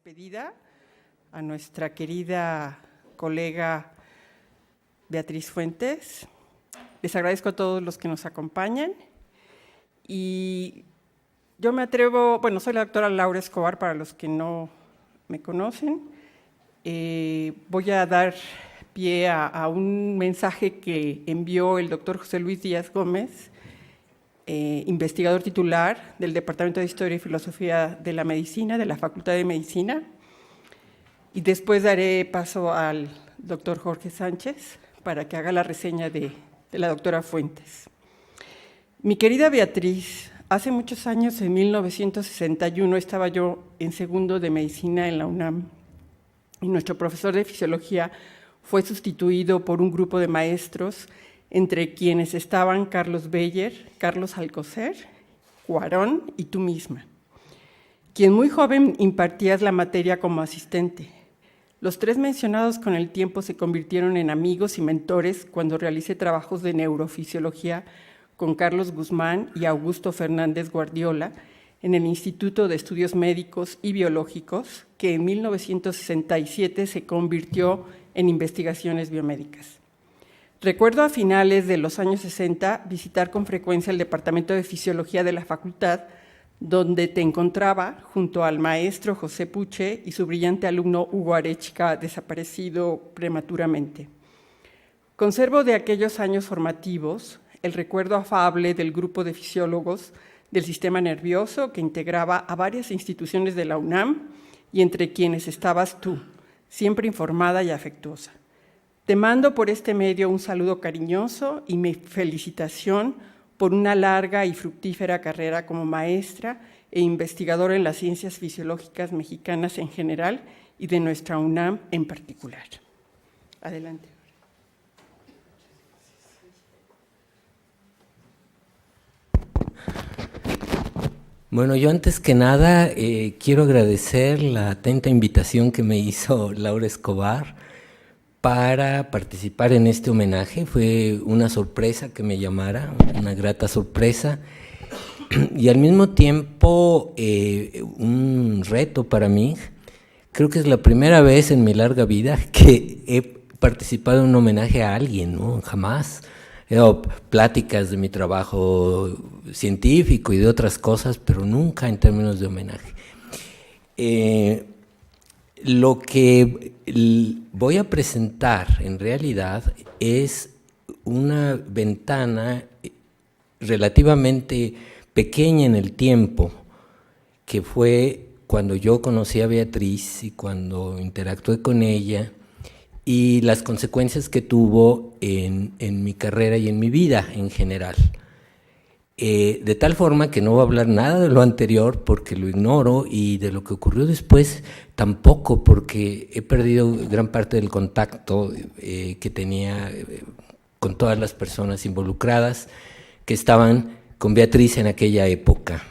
despedida a nuestra querida colega Beatriz Fuentes. Les agradezco a todos los que nos acompañan y yo me atrevo, bueno, soy la doctora Laura Escobar para los que no me conocen. Voy a dar pie a un mensaje que envió el doctor José Luis Díaz Gómez, investigador titular del Departamento de Historia y Filosofía de la Medicina, de la Facultad de Medicina, y después daré paso al doctor Jorge Sánchez para que haga la reseña de la doctora Fuentes. Mi querida Beatriz, hace muchos años, en 1961, estaba yo en segundo de Medicina en la UNAM, y nuestro profesor de Fisiología fue sustituido por un grupo de maestros, entre quienes estaban Carlos Beyer, Carlos Alcocer, Cuarón y tú misma, quien muy joven impartías la materia como asistente. Los tres mencionados con el tiempo se convirtieron en amigos y mentores cuando realicé trabajos de neurofisiología con Carlos Guzmán y Augusto Fernández Guardiola en el Instituto de Estudios Médicos y Biológicos, que en 1967 se convirtió en Investigaciones Biomédicas. Recuerdo a finales de los años 60 visitar con frecuencia el Departamento de Fisiología de la Facultad, donde te encontraba junto al maestro José Puche y su brillante alumno Hugo Arechiga, desaparecido prematuramente. Conservo de aquellos años formativos el recuerdo afable del grupo de fisiólogos del sistema nervioso que integraba a varias instituciones de la UNAM y entre quienes estabas tú, siempre informada y afectuosa. Te mando por este medio un saludo cariñoso y mi felicitación por una larga y fructífera carrera como maestra e investigadora en las ciencias fisiológicas mexicanas en general y de nuestra UNAM en particular. Adelante. Bueno, yo antes que nada quiero agradecer la atenta invitación que me hizo Laura Escobar para participar en este homenaje. Fue una sorpresa que me llamara, una grata sorpresa, y al mismo tiempo un reto para mí. Creo que es la primera vez en mi larga vida que he participado en un homenaje a alguien, ¿no? Jamás. He dado pláticas de mi trabajo científico y de otras cosas, pero nunca en términos de homenaje. Lo que voy a presentar en realidad es una ventana relativamente pequeña en el tiempo, que fue cuando yo conocí a Beatriz y cuando interactué con ella, y las consecuencias que tuvo en mi carrera y en mi vida en general. De tal forma que no voy a hablar nada de lo anterior porque lo ignoro, y de lo que ocurrió después tampoco, porque he perdido gran parte del contacto que tenía con todas las personas involucradas que estaban con Beatriz en aquella época.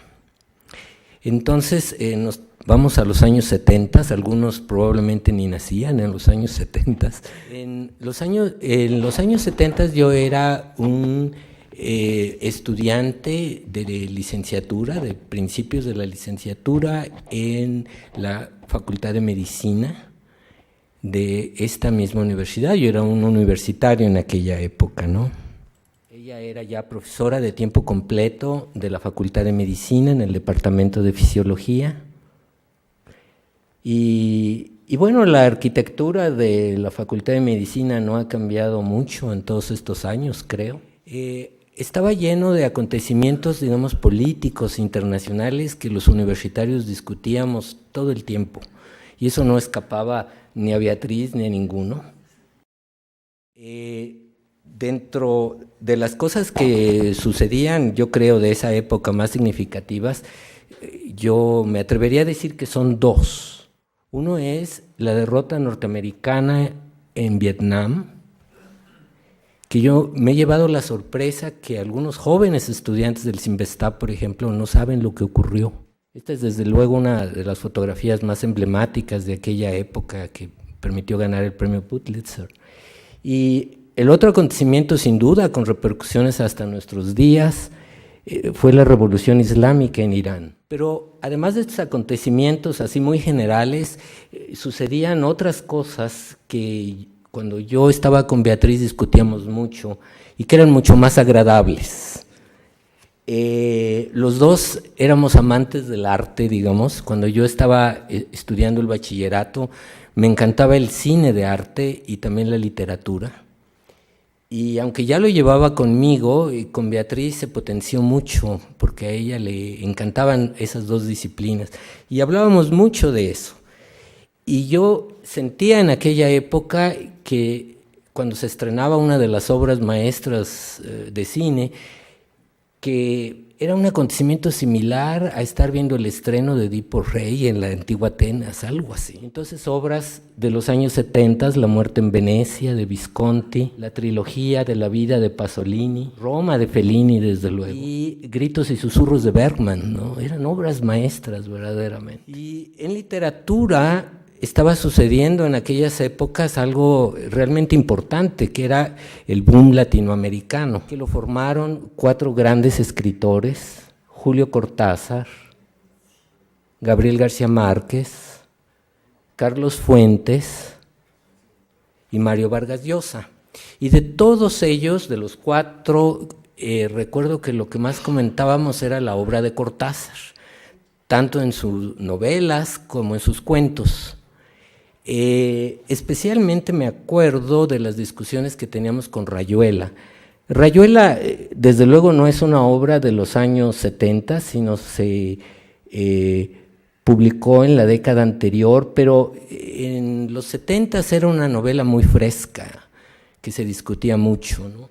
Entonces nos vamos a los años 70, algunos probablemente ni nacían en los años 70. En los años 70 yo era un estudiante de licenciatura, de principios de la licenciatura en la Facultad de Medicina de esta misma universidad. Yo era un universitario en aquella época, ¿no? Ella era ya profesora de tiempo completo de la Facultad de Medicina en el Departamento de Fisiología. Y bueno, la arquitectura de la Facultad de Medicina no ha cambiado mucho en todos estos años, creo. Estaba lleno de acontecimientos, digamos, políticos internacionales que los universitarios discutíamos todo el tiempo, y eso no escapaba ni a Beatriz ni a ninguno. Dentro de las cosas que sucedían, yo creo, de esa época más significativas, yo me atrevería a decir que son dos. Uno es la derrota norteamericana en Vietnam, que yo me he llevado la sorpresa que algunos jóvenes estudiantes del CIMVESTAB, por ejemplo, no saben lo que ocurrió. Esta es desde luego una de las fotografías más emblemáticas de aquella época que permitió ganar el premio Pulitzer. Y el otro acontecimiento, sin duda, con repercusiones hasta nuestros días, fue la revolución islámica en Irán. Pero además de estos acontecimientos así muy generales, sucedían otras cosas que cuando yo estaba con Beatriz discutíamos mucho y que eran mucho más agradables. Los dos éramos amantes del arte, digamos. Cuando yo estaba estudiando el bachillerato, me encantaba el cine de arte y también la literatura. Y aunque ya lo llevaba conmigo, con Beatriz se potenció mucho, porque a ella le encantaban esas dos disciplinas. Y hablábamos mucho de eso. Y yo sentía en aquella época que cuando se estrenaba una de las obras maestras de cine, que era un acontecimiento similar a estar viendo el estreno de Edipo Rey en la antigua Atenas, algo así. Entonces, obras de los años 70, La muerte en Venecia, de Visconti, la trilogía de la vida de Pasolini, Roma de Fellini, desde luego, y Gritos y susurros de Bergman, ¿no? Eran obras maestras, verdaderamente. Y en literatura estaba sucediendo en aquellas épocas algo realmente importante, que era el boom latinoamericano, que lo formaron 4 grandes escritores: Julio Cortázar, Gabriel García Márquez, Carlos Fuentes y Mario Vargas Llosa. Y de todos ellos, de los 4, recuerdo que lo que más comentábamos era la obra de Cortázar, tanto en sus novelas como en sus cuentos. Especialmente me acuerdo de las discusiones que teníamos con Rayuela. Rayuela, desde luego, no es una obra de los años 70, sino se publicó en la década anterior, pero en los 70 era una novela muy fresca, que se discutía mucho, ¿no?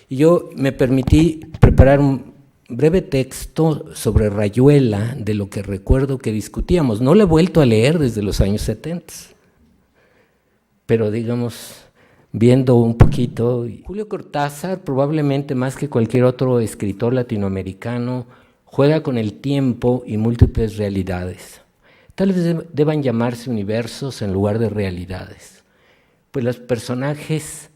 Y yo me permití preparar un breve texto sobre Rayuela, de lo que recuerdo que discutíamos. No lo he vuelto a leer desde los años 70. Pero digamos, viendo un poquito, Julio Cortázar, probablemente más que cualquier otro escritor latinoamericano, juega con el tiempo y múltiples realidades. Tal vez deban llamarse universos en lugar de realidades, pues los personajes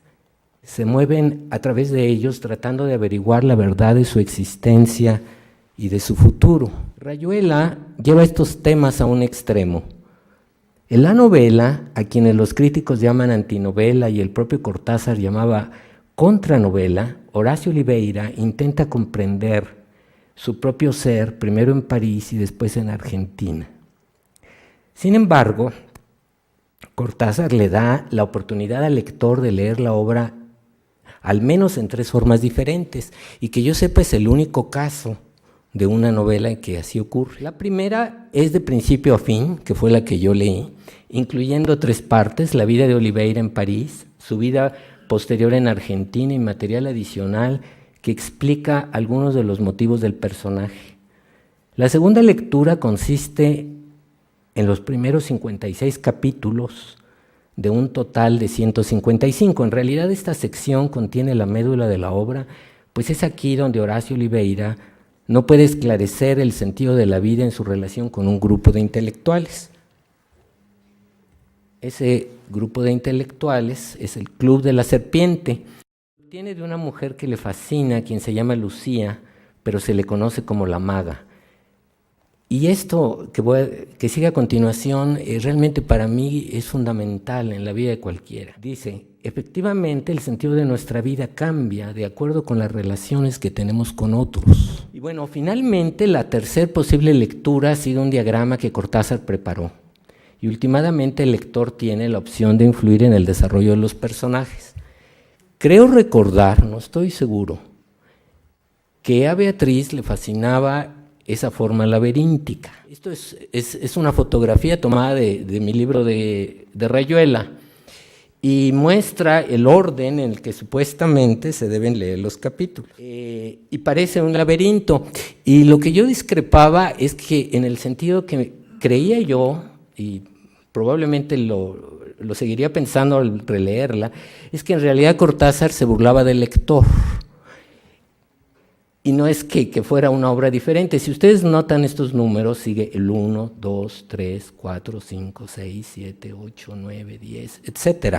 se mueven a través de ellos tratando de averiguar la verdad de su existencia y de su futuro. Rayuela lleva estos temas a un extremo. En la novela, a quienes los críticos llaman antinovela y el propio Cortázar llamaba contranovela, Horacio Oliveira intenta comprender su propio ser, primero en París y después en Argentina. Sin embargo, Cortázar le da la oportunidad al lector de leer la obra al menos en 3 formas diferentes, y que yo sepa es el único caso de una novela en que así ocurre. La primera es de principio a fin, que fue la que yo leí, incluyendo 3 partes: la vida de Oliveira en París, su vida posterior en Argentina y material adicional que explica algunos de los motivos del personaje. La segunda lectura consiste en los primeros 56 capítulos de un total de 155. En realidad esta sección contiene la médula de la obra, pues es aquí donde Horacio Oliveira no puede esclarecer el sentido de la vida en su relación con un grupo de intelectuales. Ese grupo de intelectuales es el Club de la Serpiente. Tiene de una mujer que le fascina, quien se llama Lucía, pero se le conoce como la maga. Y esto que sigue a continuación realmente para mí es fundamental en la vida de cualquiera. Dice: efectivamente el sentido de nuestra vida cambia de acuerdo con las relaciones que tenemos con otros. Y bueno, finalmente la tercer posible lectura ha sido un diagrama que Cortázar preparó. Y últimamente el lector tiene la opción de influir en el desarrollo de los personajes. Creo recordar, no estoy seguro, que a Beatriz le fascinaba esa forma laberíntica. Esto es una fotografía tomada de mi libro de Rayuela y muestra el orden en el que supuestamente se deben leer los capítulos. Y parece un laberinto. Y lo que yo discrepaba es que en el sentido que creía yo, y probablemente lo seguiría pensando al releerla, es que en realidad Cortázar se burlaba del lector. Y no es que fuera una obra diferente. Si ustedes notan estos números, sigue el 1, 2, 3, 4, 5, 6, 7, 8, 9, 10, etc.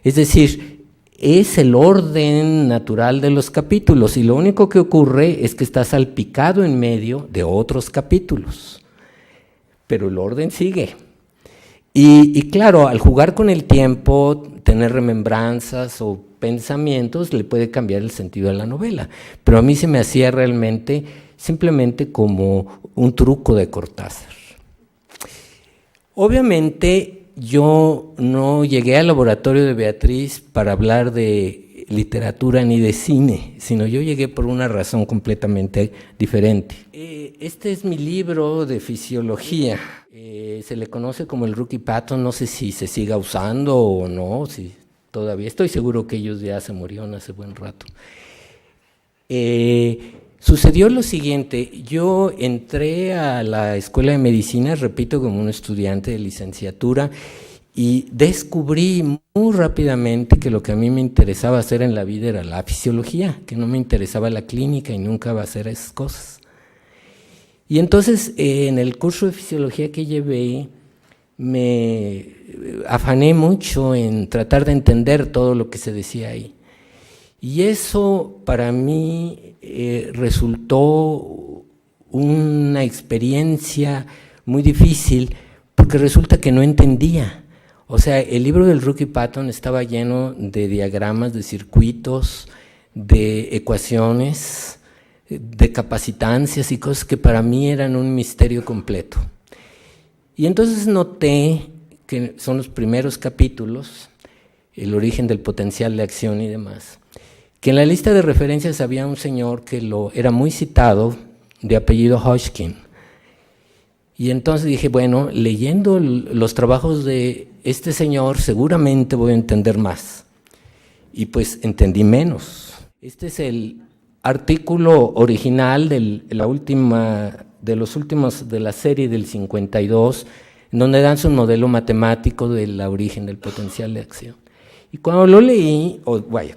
Es decir, es el orden natural de los capítulos y lo único que ocurre es que está salpicado en medio de otros capítulos, pero el orden sigue. Y claro, al jugar con el tiempo, tener remembranzas o pensamientos, le puede cambiar el sentido de la novela, pero a mí se me hacía realmente simplemente como un truco de Cortázar. Obviamente yo no llegué al laboratorio de Beatriz para hablar de literatura ni de cine, sino yo llegué por una razón completamente diferente. Este es mi libro de fisiología, se le conoce como el Rookie Patton, no sé si se siga usando o no, si todavía, estoy seguro que ellos ya se murieron hace buen rato. Sucedió lo siguiente, yo entré a la escuela de medicina, repito, como un estudiante de licenciatura y descubrí muy rápidamente que lo que a mí me interesaba hacer en la vida era la fisiología, que no me interesaba la clínica y nunca iba a hacer esas cosas. Y entonces en el curso de fisiología que llevé me afané mucho en tratar de entender todo lo que se decía ahí. Y eso para mí resultó una experiencia muy difícil porque resulta que no entendía. O sea, el libro del Rookie Patton estaba lleno de diagramas, de circuitos, de ecuaciones, de capacitancias y cosas que para mí eran un misterio completo. Y entonces noté que son los primeros capítulos, el origen del potencial de acción y demás, que en la lista de referencias había un señor que era muy citado, de apellido Hodgkin. Y entonces dije, bueno, leyendo los trabajos de este señor seguramente voy a entender más. Y pues entendí menos. Este es el artículo original de los últimos de la serie del 52, en donde dan su modelo matemático del origen del potencial de acción. Y cuando lo leí,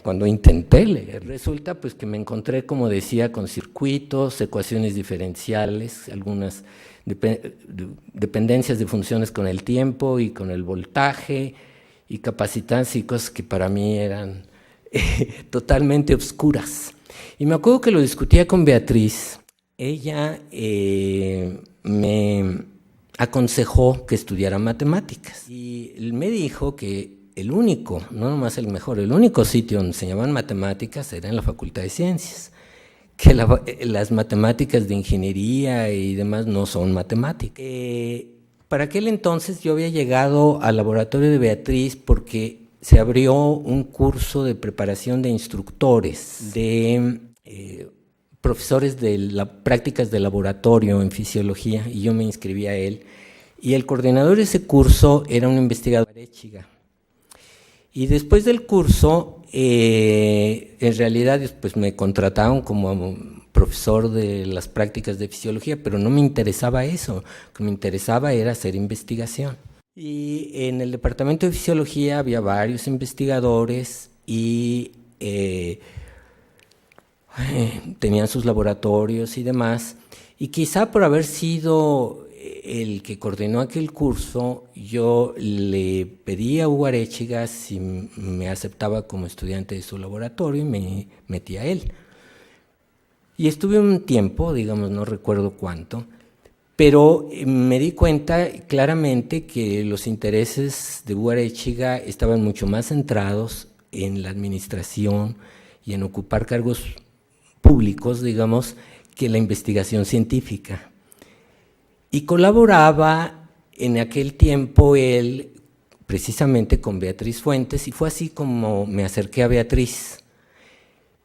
cuando intenté leer, resulta pues que me encontré, como decía, con circuitos, ecuaciones diferenciales, algunas dependencias de funciones con el tiempo y con el voltaje, y capacitancias y cosas que para mí eran totalmente obscuras. Y me acuerdo que lo discutía con Beatriz. Ella me aconsejó que estudiara matemáticas y me dijo que el único, no nomás el mejor, el único sitio donde enseñaban matemáticas era en la Facultad de Ciencias, que las matemáticas de ingeniería y demás no son matemáticas. Para aquel entonces yo había llegado al laboratorio de Beatriz porque se abrió un curso de preparación de instructores, de profesores de prácticas de laboratorio en fisiología, y yo me inscribí a él. Y el coordinador de ese curso era un investigador de Arechiga. Y después del curso, en realidad pues me contrataron como profesor de las prácticas de fisiología, pero no me interesaba eso, lo que me interesaba era hacer investigación. Y en el departamento de fisiología había varios investigadores y tenían sus laboratorios y demás, y quizá por haber sido el que coordinó aquel curso, yo le pedí a Hugo Arechiga si me aceptaba como estudiante de su laboratorio y me metí a él. Y estuve un tiempo, digamos, no recuerdo cuánto, pero me di cuenta claramente que los intereses de Hugo Arechiga estaban mucho más centrados en la administración y en ocupar cargos públicos, digamos, que la investigación científica. Y colaboraba en aquel tiempo él precisamente con Beatriz Fuentes, y fue así como me acerqué a Beatriz.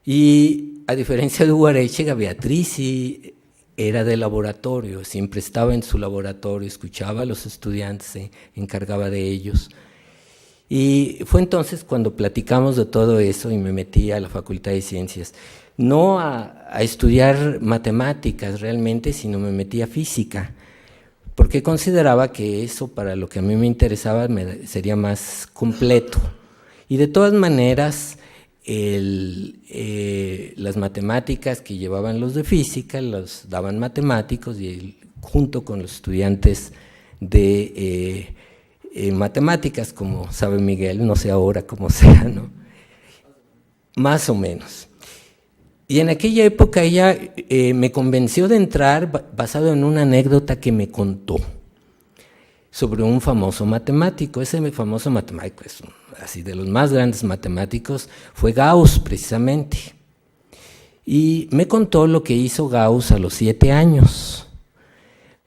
Y a diferencia de Hugo Arechiga, Beatriz sí era de laboratorio, siempre estaba en su laboratorio, escuchaba a los estudiantes, se encargaba de ellos. Y fue entonces cuando platicamos de todo eso y me metí a la Facultad de Ciencias. No a estudiar matemáticas realmente, sino me metí a física, porque consideraba que eso para lo que a mí me interesaba sería más completo. Y de todas maneras, las matemáticas que llevaban los de física los daban matemáticos, y junto con los estudiantes de matemáticas, como sabe Miguel, no sé ahora cómo sea, ¿no? más o menos. Y en aquella época ella me convenció de entrar basado en una anécdota que me contó sobre un famoso matemático. Ese famoso matemático, así de los más grandes matemáticos, fue Gauss precisamente. Y me contó lo que hizo Gauss a los 7 años.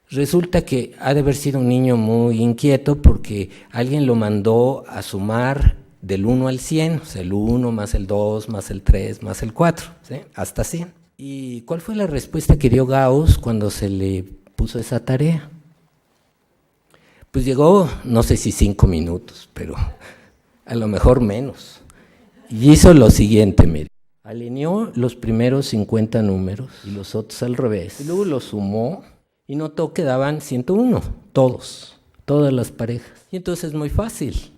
Resulta que ha de haber sido un niño muy inquieto porque alguien lo mandó a sumar del 1 al 100, o sea, el 1 más el 2 más el 3 más el 4, ¿sí? Hasta 100. ¿Y cuál fue la respuesta que dio Gauss cuando se le puso esa tarea? Pues llegó, no sé si 5 minutos, pero a lo mejor menos. Y hizo lo siguiente, mire. Alineó los primeros 50 números y los otros al revés. Y luego los sumó y notó que daban 101, todas las parejas. Y entonces es muy fácil.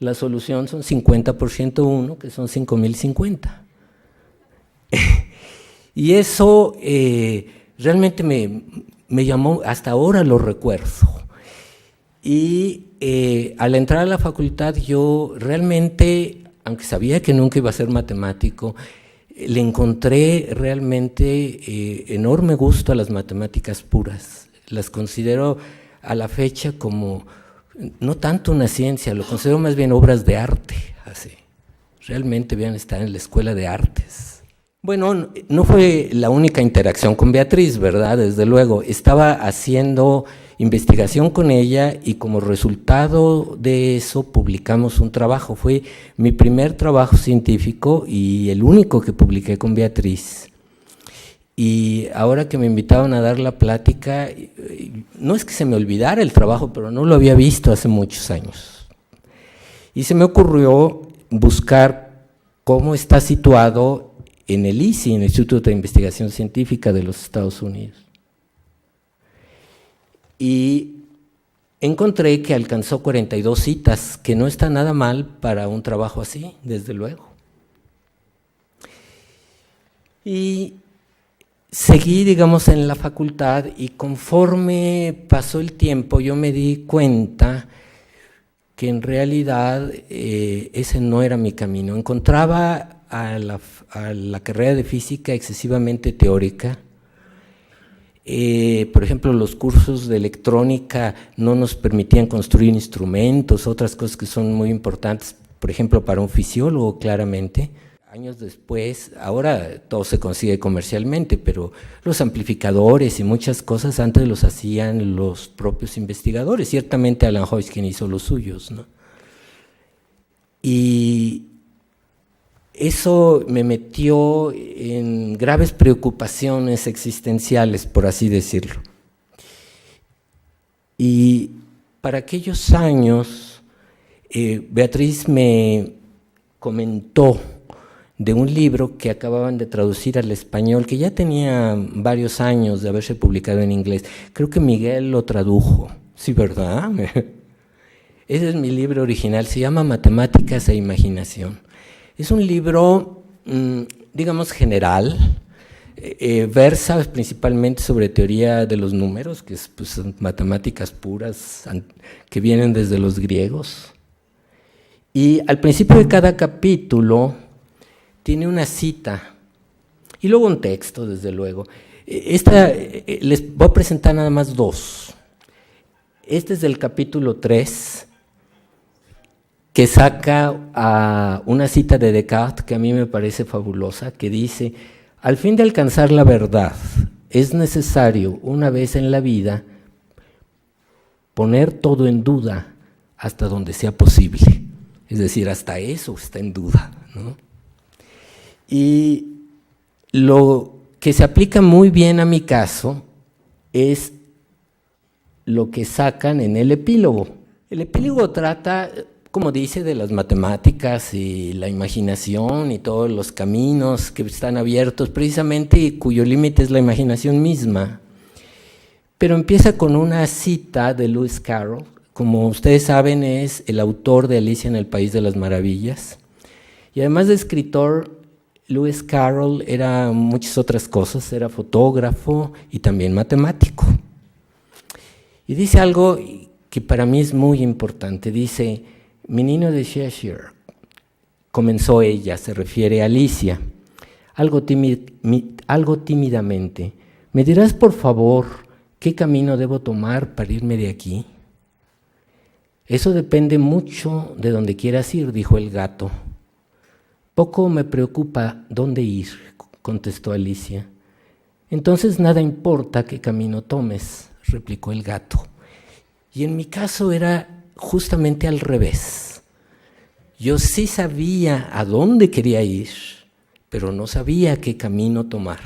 La solución son 50 por 101, que son 5050. Y eso realmente me llamó, hasta ahora lo recuerdo. Y al entrar a la facultad yo realmente, aunque sabía que nunca iba a ser matemático, le encontré realmente enorme gusto a las matemáticas puras. Las considero a la fecha como no tanto una ciencia, lo considero más bien obras de arte. Así. Realmente bien estar en la escuela de artes. Bueno, no fue la única interacción con Beatriz, ¿verdad? Desde luego, estaba haciendo investigación con ella y como resultado de eso publicamos un trabajo. Fue mi primer trabajo científico y el único que publiqué con Beatriz. Y ahora que me invitaron a dar la plática, no es que se me olvidara el trabajo, pero no lo había visto hace muchos años. Y se me ocurrió buscar cómo está situado en el ICI, en el Instituto de Investigación Científica de los Estados Unidos. Y encontré que alcanzó 42 citas, que no está nada mal para un trabajo así, desde luego. Y seguí, digamos, en la facultad y conforme pasó el tiempo yo me di cuenta que en realidad ese no era mi camino. Encontraba a la carrera de física excesivamente teórica. Por ejemplo, los cursos de electrónica no nos permitían construir instrumentos, otras cosas que son muy importantes, por ejemplo, para un fisiólogo, claramente. Años después, ahora todo se consigue comercialmente, pero los amplificadores y muchas cosas antes los hacían los propios investigadores. Ciertamente Alan Hodgkin hizo los suyos, ¿no? Y eso me metió en graves preocupaciones existenciales, por así decirlo. Y para aquellos años, Beatriz me comentó de un libro que acababan de traducir al español, que ya tenía varios años de haberse publicado en inglés. Creo que Miguel lo tradujo, sí, ¿verdad? Ese es mi libro original, se llama Matemáticas e Imaginación. Es un libro, digamos, general, versa principalmente sobre teoría de los números, que es pues, matemáticas puras que vienen desde los griegos. Y al principio de cada capítulo tiene una cita y luego un texto, desde luego. Les voy a presentar nada más 2. Este es del capítulo 3, que saca a una cita de Descartes que a mí me parece fabulosa, que dice: al fin de alcanzar la verdad, es necesario una vez en la vida poner todo en duda hasta donde sea posible. Es decir, hasta eso está en duda, ¿no? Y lo que se aplica muy bien a mi caso es lo que sacan en el epílogo. El epílogo trata, como dice, de las matemáticas y la imaginación y todos los caminos que están abiertos precisamente y cuyo límite es la imaginación misma. Pero empieza con una cita de Lewis Carroll. Como ustedes saben, es el autor de Alicia en el País de las Maravillas. Y además de escritor, Lewis Carroll era muchas otras cosas, era fotógrafo y también matemático. Y dice algo que para mí es muy importante, dice: mi niño de Cheshire, comenzó ella, se refiere a Alicia, algo tímidamente. ¿Me dirás, por favor, qué camino debo tomar para irme de aquí? Eso depende mucho de donde quieras ir, dijo el gato. Poco me preocupa dónde ir, contestó Alicia. Entonces nada importa qué camino tomes, replicó el gato. Y en mi caso era justamente al revés. Yo sí sabía a dónde quería ir, pero no sabía qué camino tomar.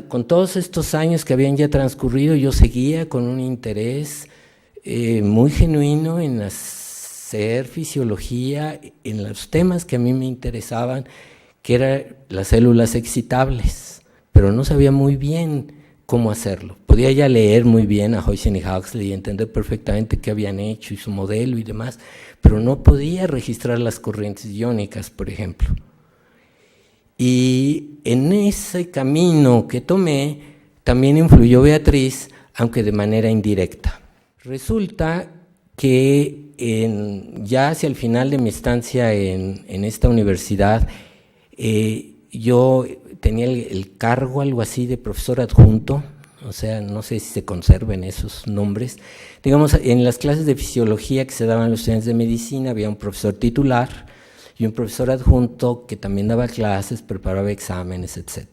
Con todos estos años que habían ya transcurrido, yo seguía con un interés muy genuino en hacer fisiología, en los temas que a mí me interesaban, que eran las células excitables, pero no sabía muy bien cómo hacerlo. Podía ya leer muy bien a Huygens y Huxley y entender perfectamente qué habían hecho y su modelo y demás, pero no podía registrar las corrientes iónicas, por ejemplo. Y en ese camino que tomé también influyó Beatriz, aunque de manera indirecta. Resulta que ya hacia el final de mi estancia en esta universidad, yo tenía el cargo, algo así, de profesor adjunto, o sea, no sé si se conserven esos nombres. Digamos, en las clases de fisiología que se daban a los estudiantes de medicina había un profesor titular y un profesor adjunto que también daba clases, preparaba exámenes, etc.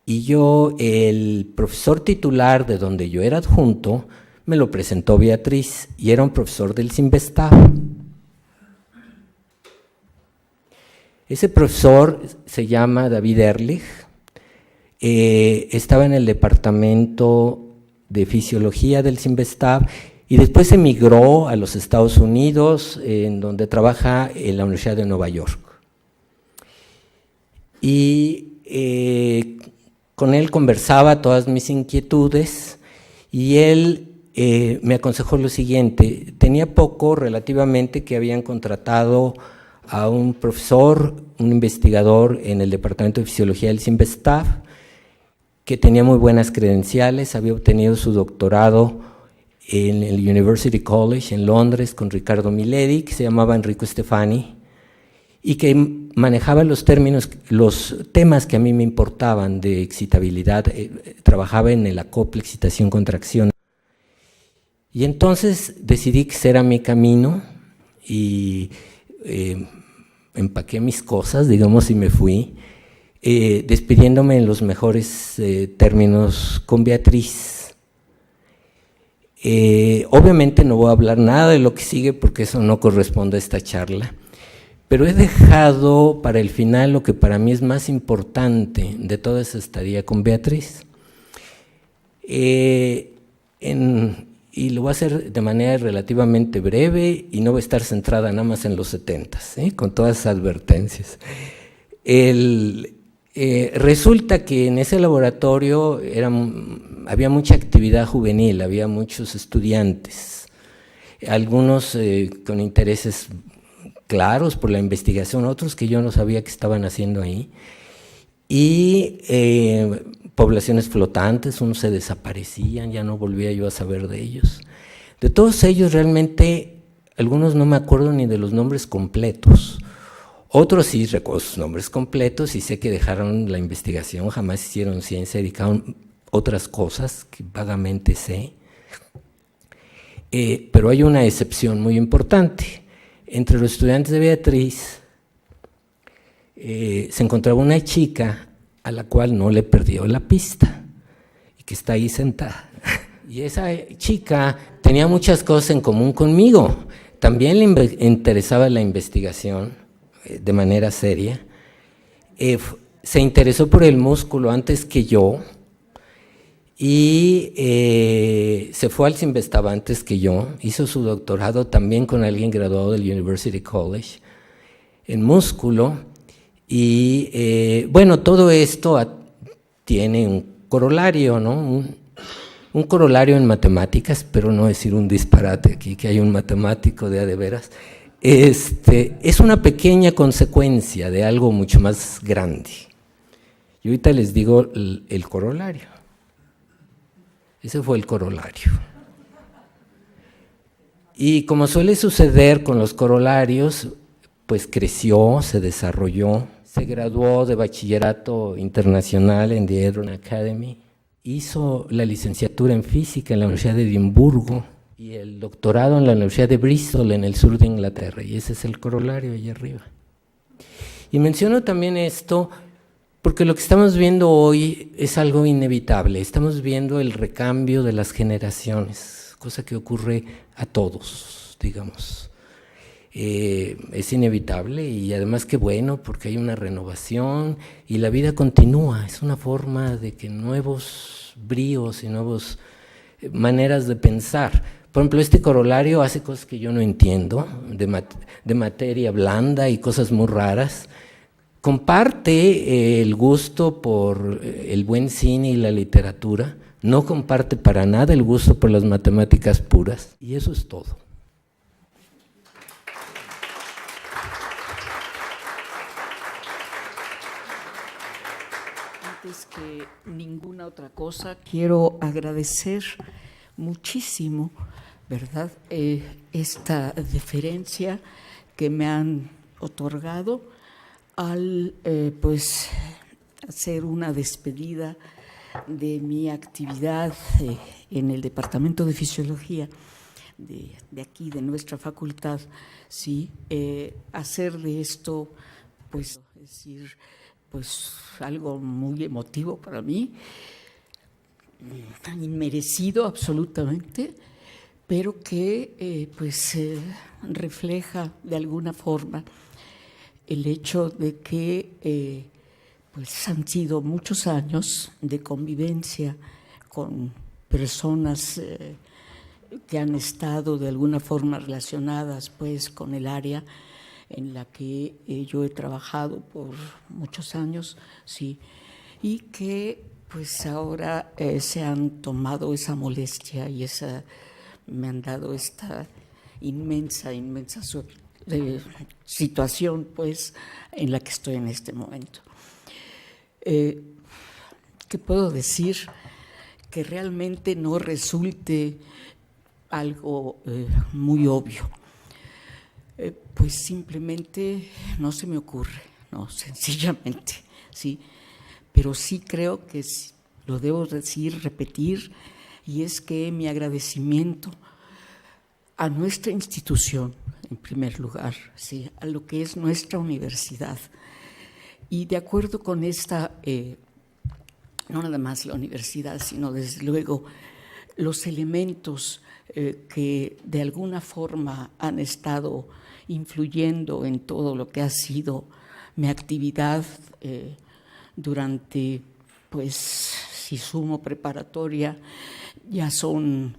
Y yo, el profesor titular de donde yo era adjunto, me lo presentó Beatriz y era un profesor del Cinvestav. Ese profesor se llama David Ehrlich, estaba en el departamento de fisiología del Cinvestav y después emigró a los Estados Unidos, en donde trabaja en la Universidad de Nueva York. Y con él conversaba todas mis inquietudes y él me aconsejó lo siguiente: tenía poco relativamente que habían contratado a un profesor, un investigador en el Departamento de Fisiología del Cinvestav, que tenía muy buenas credenciales, había obtenido su doctorado en el University College en Londres con Riccardo Miledi, que se llamaba Enrico Stefani, y que manejaba los temas que a mí me importaban de excitabilidad, trabajaba en el acople, excitación, contracción. Y entonces decidí que ese era mi camino y empaqué mis cosas, digamos, y me fui, despidiéndome en los mejores términos con Beatriz. Obviamente no voy a hablar nada de lo que sigue porque eso no corresponde a esta charla, pero he dejado para el final lo que para mí es más importante de toda esa estadía con Beatriz. Y lo voy a hacer de manera relativamente breve y no voy a estar centrada nada más en los 70s, con todas esas advertencias. Resulta que en ese laboratorio había mucha actividad juvenil, había muchos estudiantes, algunos con intereses claros por la investigación, otros que yo no sabía que estaban haciendo ahí, y poblaciones flotantes, unos se desaparecían, ya no volvía yo a saber de ellos. De todos ellos realmente, algunos no me acuerdo ni de los nombres completos, otros sí recuerdo sus nombres completos y sé que dejaron la investigación, jamás hicieron ciencia, dedicaron otras cosas que vagamente sé. Pero hay una excepción muy importante. Entre los estudiantes de Beatriz se encontraba una chica a la cual no le perdió la pista y que está ahí sentada. Y esa chica tenía muchas cosas en común conmigo. También le interesaba la investigación de manera seria. Se interesó por el músculo antes que yo y se fue al Cinvestav antes que yo. Hizo su doctorado también con alguien graduado del University College en músculo. Y bueno, todo esto tiene un corolario, ¿no? Un corolario en matemáticas, pero no decir un disparate aquí, que hay un matemático de a de veras. Es una pequeña consecuencia de algo mucho más grande. Y ahorita les digo el corolario. Ese fue el corolario. Y como suele suceder con los corolarios, pues creció, se desarrolló, se graduó de bachillerato internacional en The Edron Academy, hizo la licenciatura en física en la Universidad de Edimburgo y el doctorado en la Universidad de Bristol en el sur de Inglaterra, y ese es el corolario allá arriba. Y menciono también esto porque lo que estamos viendo hoy es algo inevitable. Estamos viendo el recambio de las generaciones, cosa que ocurre a todos, digamos. Es inevitable y además qué bueno, porque hay una renovación y la vida continúa. Es una forma de que nuevos bríos y nuevas maneras de pensar. Por ejemplo, este corolario hace cosas que yo no entiendo, de materia blanda y cosas muy raras. Comparte el gusto por el buen cine y la literatura, no comparte para nada el gusto por las matemáticas puras, y eso es todo. Antes que ninguna otra cosa, quiero agradecer muchísimo, ¿verdad?, esta deferencia que me han otorgado al pues hacer una despedida de mi actividad en el Departamento de Fisiología de aquí, de nuestra facultad, sí, hacer de esto, pues, es decir, pues algo muy emotivo para mí, tan inmerecido absolutamente, pero que refleja de alguna forma el hecho de que pues han sido muchos años de convivencia con personas que han estado de alguna forma relacionadas pues con el área en la que yo he trabajado por muchos años, sí, y que pues ahora se han tomado esa molestia y me han dado esta inmensa situación pues en la que estoy en este momento. ¿Qué puedo decir? Que realmente no resulte algo muy obvio. Pues simplemente no se me ocurre, no, sencillamente, sí. Pero sí creo que lo debo decir, repetir, y es que mi agradecimiento a nuestra institución, en primer lugar, sí, a lo que es nuestra universidad. Y de acuerdo con esta, no nada más la universidad, sino desde luego los elementos que de alguna forma han estado influyendo en todo lo que ha sido mi actividad durante, pues, si sumo preparatoria, ya son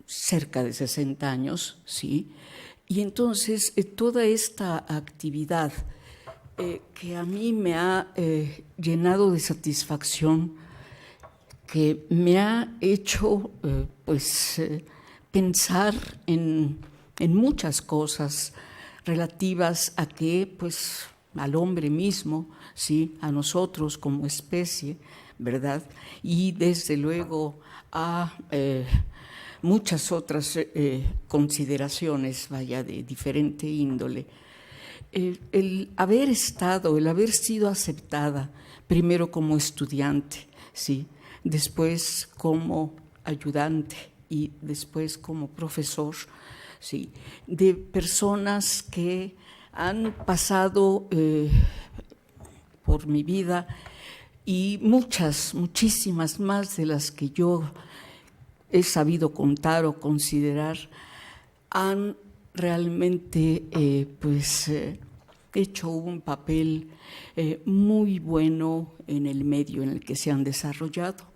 cerca de 60 años, ¿sí? Y entonces toda esta actividad que a mí me ha llenado de satisfacción, que me ha hecho pensar en muchas cosas relativas a que, pues, al hombre mismo, ¿sí?, a nosotros como especie, ¿verdad? Y desde luego a muchas otras consideraciones, vaya, de diferente índole. El haber sido aceptada, primero como estudiante, ¿sí?, después como ayudante y después como profesor, ¿sí?, de personas que han pasado por mi vida y muchísimas más de las que yo he sabido contar o considerar, han realmente hecho un papel muy bueno en el medio en el que se han desarrollado.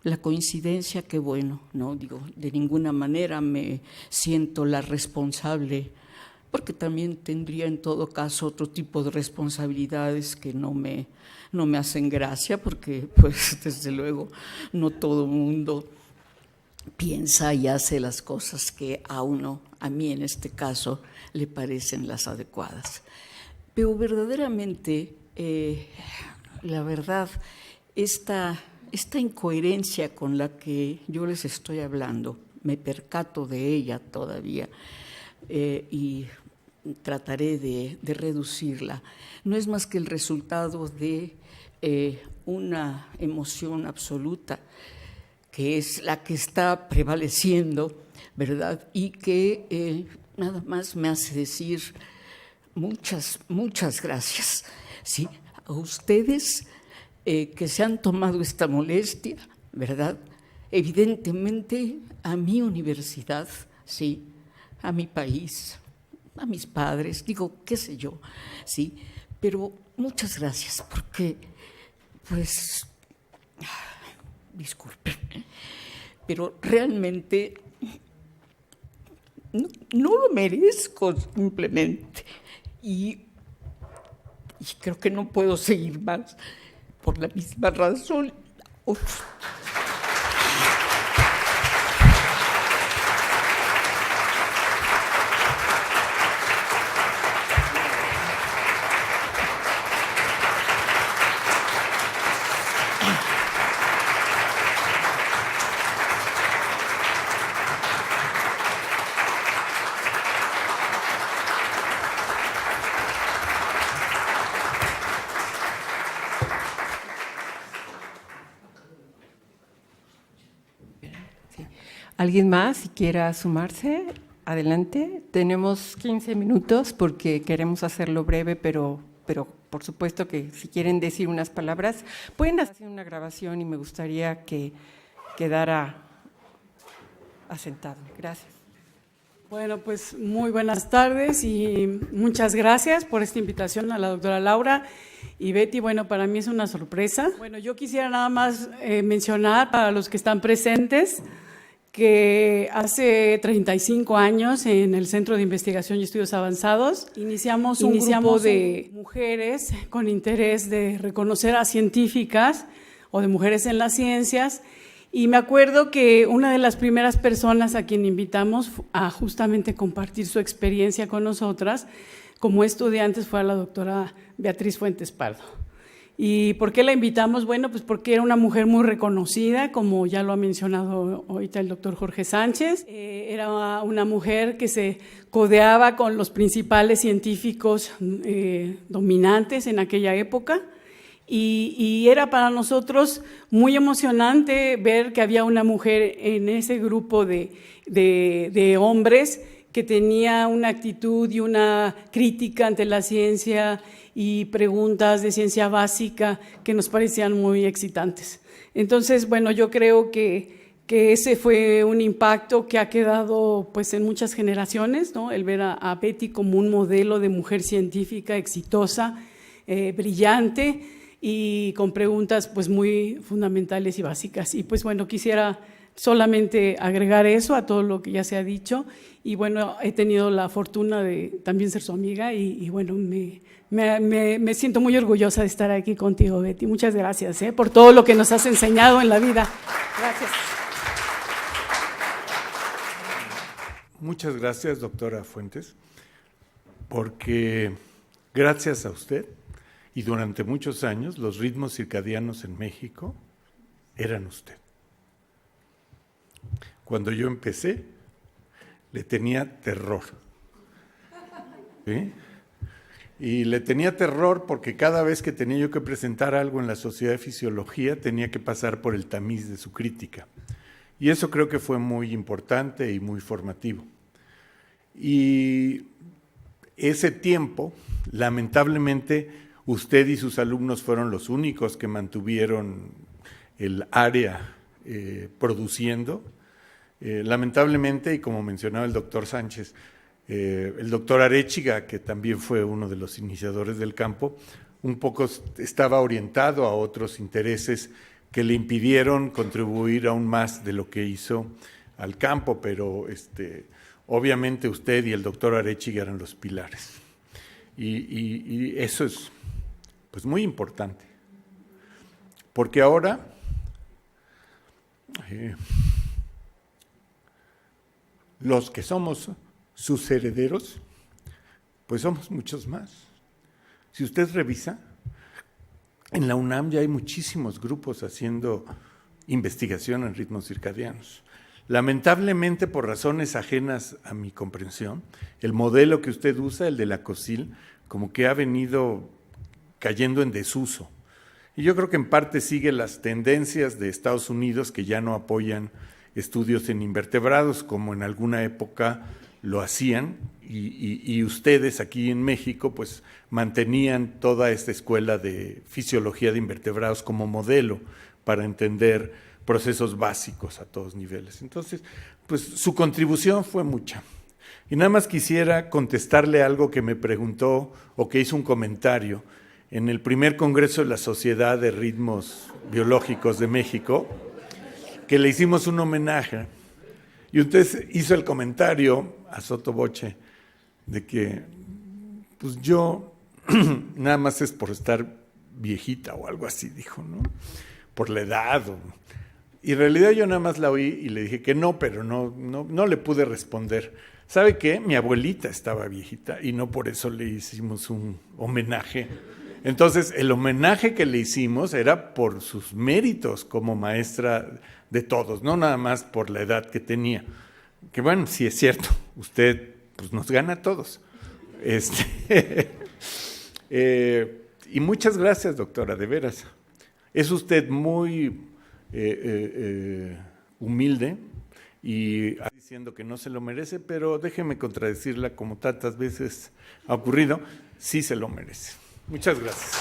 La coincidencia, que bueno, no digo, de ninguna manera me siento la responsable, porque también tendría en todo caso otro tipo de responsabilidades que no me hacen gracia, porque pues desde luego no todo el mundo piensa y hace las cosas que a mí en este caso, le parecen las adecuadas. Pero verdaderamente, la verdad, esta incoherencia con la que yo les estoy hablando, me percato de ella todavía y trataré de reducirla. No es más que el resultado de una emoción absoluta, que es la que está prevaleciendo, ¿verdad? Y que nada más me hace decir muchas gracias, ¿sí? A ustedes que se han tomado esta molestia, ¿verdad? Evidentemente a mi universidad, sí, a mi país, a mis padres, digo, qué sé yo, sí, pero muchas gracias porque, pues, disculpen, pero realmente no lo merezco simplemente y creo que no puedo seguir más por la misma razón. Uf. ¿Alguien más si quiera sumarse? Adelante. Tenemos 15 minutos porque queremos hacerlo breve, pero por supuesto que si quieren decir unas palabras, pueden hacer una grabación y me gustaría que quedara asentado. Gracias. Bueno, pues muy buenas tardes y muchas gracias por esta invitación a la doctora Laura y Betty. Bueno, para mí es una sorpresa. Bueno, yo quisiera nada más mencionar para los que están presentes que hace 35 años en el Centro de Investigación y Estudios Avanzados iniciamos un grupo de mujeres con interés de reconocer a científicas o de mujeres en las ciencias, y me acuerdo que una de las primeras personas a quien invitamos a justamente compartir su experiencia con nosotras como estudiantes fue a la doctora Beatriz Fuentes Pardo. ¿Y por qué la invitamos? Bueno, pues porque era una mujer muy reconocida, como ya lo ha mencionado ahorita el doctor Jorge Sánchez. Era una mujer que se codeaba con los principales científicos dominantes en aquella época y era para nosotros muy emocionante ver que había una mujer en ese grupo de hombres que tenía una actitud y una crítica ante la ciencia y preguntas de ciencia básica que nos parecían muy excitantes. Entonces, bueno, yo creo que ese fue un impacto que ha quedado pues en muchas generaciones, ¿no? El ver a Betty como un modelo de mujer científica exitosa, brillante y con preguntas pues muy fundamentales y básicas. Y pues bueno, quisiera solamente agregar eso a todo lo que ya se ha dicho, y bueno, he tenido la fortuna de también ser su amiga y bueno, me siento muy orgullosa de estar aquí contigo, Betty. Muchas gracias por todo lo que nos has enseñado en la vida. Gracias. Muchas gracias, doctora Fuentes, porque gracias a usted y durante muchos años los ritmos circadianos en México eran usted. Cuando yo empecé, le tenía terror. ¿Sí? Y le tenía terror porque cada vez que tenía yo que presentar algo en la Sociedad de Fisiología tenía que pasar por el tamiz de su crítica. Y eso creo que fue muy importante y muy formativo. Y ese tiempo, lamentablemente, usted y sus alumnos fueron los únicos que mantuvieron el área produciendo. Lamentablemente, y como mencionaba el doctor Sánchez, el doctor Arechiga, que también fue uno de los iniciadores del campo, un poco estaba orientado a otros intereses que le impidieron contribuir aún más de lo que hizo al campo, pero obviamente usted y el doctor Arechiga eran los pilares. Y eso es pues muy importante, porque ahora los que somos sus herederos, pues somos muchos más. Si usted revisa, en la UNAM ya hay muchísimos grupos haciendo investigación en ritmos circadianos. Lamentablemente, por razones ajenas a mi comprensión, el modelo que usted usa, el de la COSIL, como que ha venido cayendo en desuso. Y yo creo que en parte sigue las tendencias de Estados Unidos, que ya no apoyan estudios en invertebrados como en alguna época lo hacían, y ustedes aquí en México pues mantenían toda esta escuela de fisiología de invertebrados como modelo para entender procesos básicos a todos niveles. Entonces, pues su contribución fue mucha. Y nada más quisiera contestarle algo que me preguntó o que hizo un comentario en el primer congreso de la Sociedad de Ritmos Biológicos de México, que le hicimos un homenaje. Y usted hizo el comentario a sotto voce de que pues yo nada más es por estar viejita o algo así, dijo, ¿no? Por la edad. Y en realidad yo nada más la oí y le dije que no, pero no le pude responder. ¿Sabe qué? Mi abuelita estaba viejita y no por eso le hicimos un homenaje. Entonces, el homenaje que le hicimos era por sus méritos como maestra de todos, no nada más por la edad que tenía. Que bueno, sí es cierto, usted pues, nos gana a todos. Y muchas gracias, doctora, de veras. Es usted muy humilde y diciendo que no se lo merece, pero déjeme contradecirla como tantas veces ha ocurrido, sí se lo merece. Muchas gracias.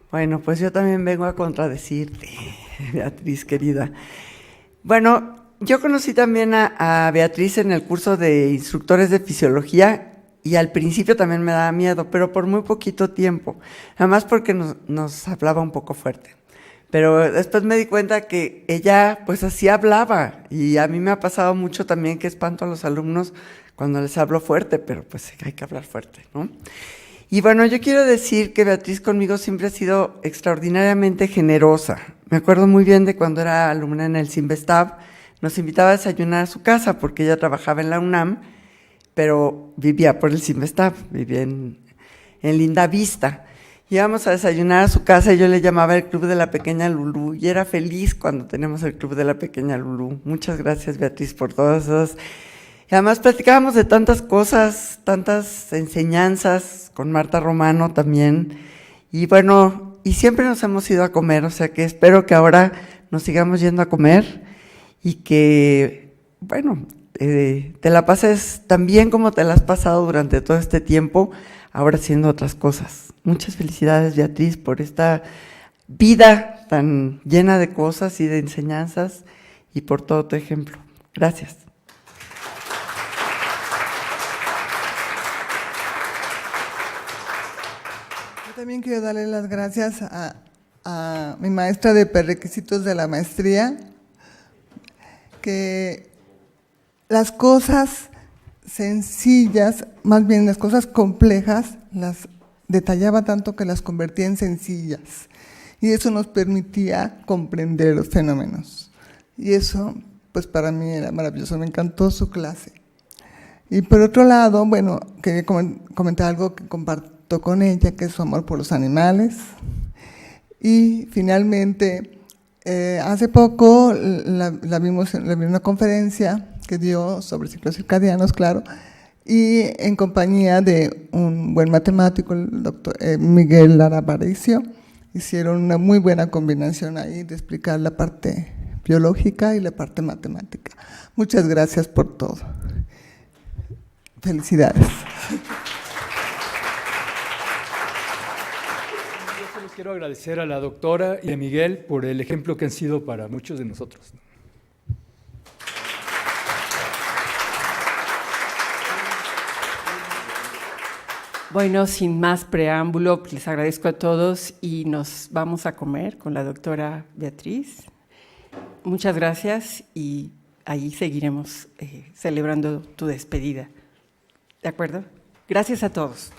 Bueno, pues yo también vengo a contradecirte, Beatriz, querida. Bueno, yo conocí también a Beatriz en el curso de instructores de fisiología y al principio también me daba miedo, pero por muy poquito tiempo, nada más porque nos hablaba un poco fuerte. Pero después me di cuenta que ella pues así hablaba y a mí me ha pasado mucho también que espanto a los alumnos cuando les hablo fuerte, pero pues hay que hablar fuerte, ¿no? Y bueno, yo quiero decir que Beatriz conmigo siempre ha sido extraordinariamente generosa. Me acuerdo muy bien de cuando era alumna en el Cinvestav, nos invitaba a desayunar a su casa porque ella trabajaba en la UNAM, pero vivía por el Cinvestav, vivía en Linda Vista. Íbamos a desayunar a su casa y yo le llamaba el Club de la Pequeña Lulú y era feliz cuando tenemos el Club de la Pequeña Lulú. Muchas gracias, Beatriz, por todas esas. Y además platicábamos de tantas cosas, tantas enseñanzas, con Marta Romano también. Y bueno, y siempre nos hemos ido a comer, o sea que espero que ahora nos sigamos yendo a comer y que, bueno, te la pases tan bien como te la has pasado durante todo este tiempo, ahora haciendo otras cosas. Muchas felicidades, Beatriz, por esta vida tan llena de cosas y de enseñanzas y por todo tu ejemplo. Gracias. Yo también quiero darle las gracias a mi maestra de prerequisitos de la maestría, que las cosas sencillas, más bien las cosas complejas, las detallaba tanto que las convertía en sencillas. Y eso nos permitía comprender los fenómenos. Y eso, pues para mí era maravilloso, me encantó su clase. Y por otro lado, bueno, quería comentar algo que comparto con ella, que es su amor por los animales. Y finalmente, hace poco la vimos en una conferencia que dio sobre ciclos circadianos, claro, y en compañía de un buen matemático, el doctor Miguel Lara Aparicio, hicieron una muy buena combinación ahí de explicar la parte biológica y la parte matemática. Muchas gracias por todo. Felicidades. Yo solo quiero agradecer a la doctora y a Miguel por el ejemplo que han sido para muchos de nosotros. Bueno, sin más preámbulo, les agradezco a todos y nos vamos a comer con la doctora Beatriz. Muchas gracias y ahí seguiremos celebrando tu despedida. ¿De acuerdo? Gracias a todos.